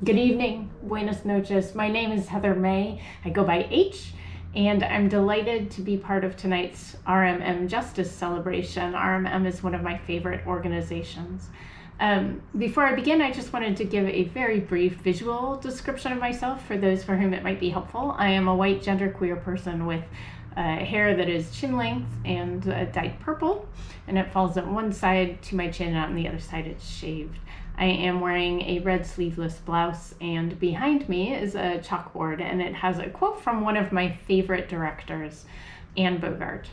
Good evening, buenas noches. My name is Heather May. I go by H, and I'm delighted to be part of tonight's RMM Justice Celebration. RMM is one of my favorite organizations. Before I begin, I just wanted to give a very brief visual description of myself for those for whom it might be helpful. I am a white genderqueer person with hair that is chin length and dyed purple, and it falls on one side to my chin, and on the other side it's shaved. I am wearing a red sleeveless blouse, and behind me is a chalkboard, and it has a quote from one of my favorite directors, Anne Bogart.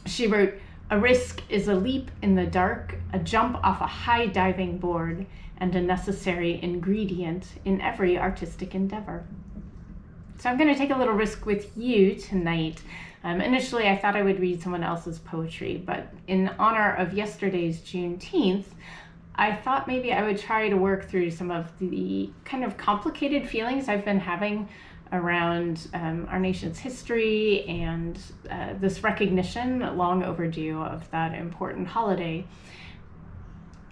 She wrote, "A risk is a leap in the dark, a jump off a high diving board, and a necessary ingredient in every artistic endeavor." So I'm going to take a little risk with you tonight. Initially, I thought I would read someone else's poetry, but in honor of yesterday's Juneteenth, I thought maybe I would try to work through some of the kind of complicated feelings I've been having around our nation's history and this recognition, long overdue, of that important holiday.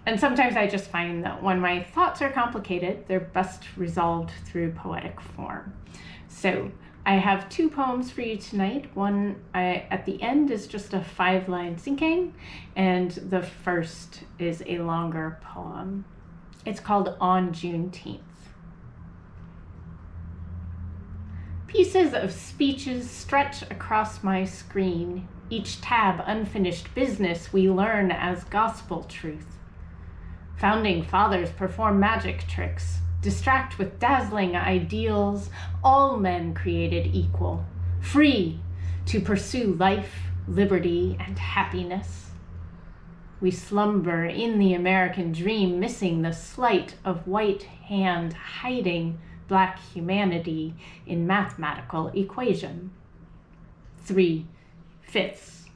And sometimes I just find that when my thoughts are complicated, they're best resolved through poetic form. So I have two poems for you tonight. One at the end is just a 5-line cinquain, and the first is a longer poem. It's called On Juneteenth. Pieces of speeches stretch across my screen, each tab unfinished business we learn as gospel truth. Founding fathers perform magic tricks, distract with dazzling ideals, all men created equal, free to pursue life, liberty, and happiness. We slumber in the American dream, missing the sleight of white hand, hiding black humanity in mathematical equation. 3/5.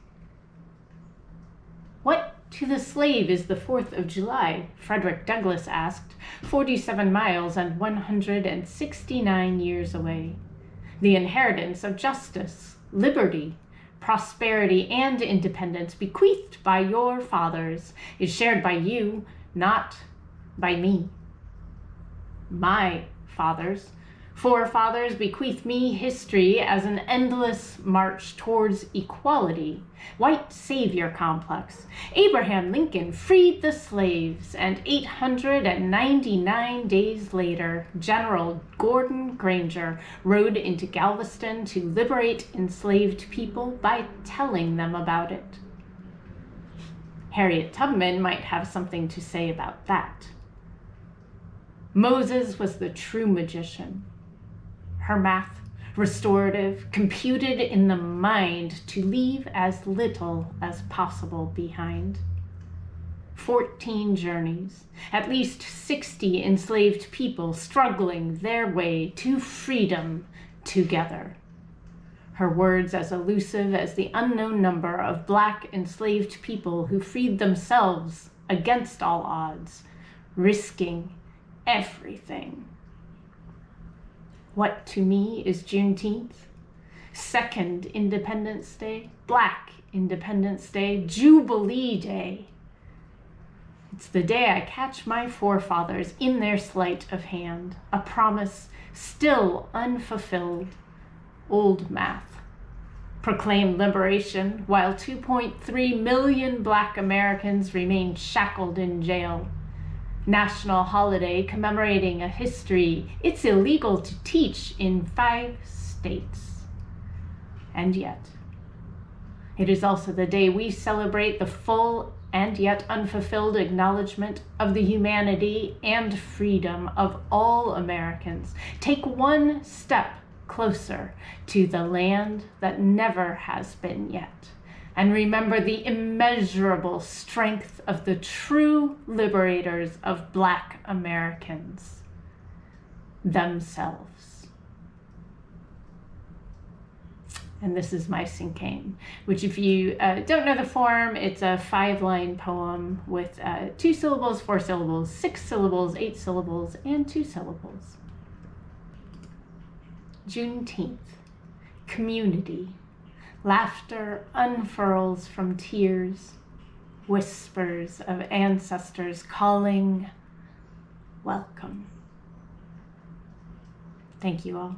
What to the slave is the 4th of July? Frederick Douglass asked, 47 miles and 169 years away. The inheritance of justice, liberty, prosperity, and independence bequeathed by your fathers is shared by you, not by me. My fathers, forefathers bequeath me history as an endless march towards equality. White savior complex. Abraham Lincoln freed the slaves, and 899 days later, General Gordon Granger rode into Galveston to liberate enslaved people by telling them about it. Harriet Tubman might have something to say about that. Moses was the true magician. Her math, restorative, computed in the mind to leave as little as possible behind. 14 journeys, at least 60 enslaved people struggling their way to freedom together. Her words as elusive as the unknown number of Black enslaved people who freed themselves against all odds, risking everything. What to me is Juneteenth? Second Independence Day, Black Independence Day, Jubilee Day. It's the day I catch my forefathers in their sleight of hand, a promise still unfulfilled, old math. Proclaim liberation while 2.3 million Black Americans remain shackled in jail. National holiday commemorating a history it's illegal to teach in 5 states. And yet, it is also the day we celebrate the full and yet unfulfilled acknowledgement of the humanity and freedom of all Americans. Take one step closer to the land that never has been yet. And remember the immeasurable strength of the true liberators of Black Americans themselves. And this is my cinquain, which, if you don't know the form, it's a 5-line poem with 2 syllables, 4 syllables, 6 syllables, 8 syllables, and 2 syllables. Juneteenth, community. Laughter unfurls from tears, whispers of ancestors calling, welcome. Thank you all.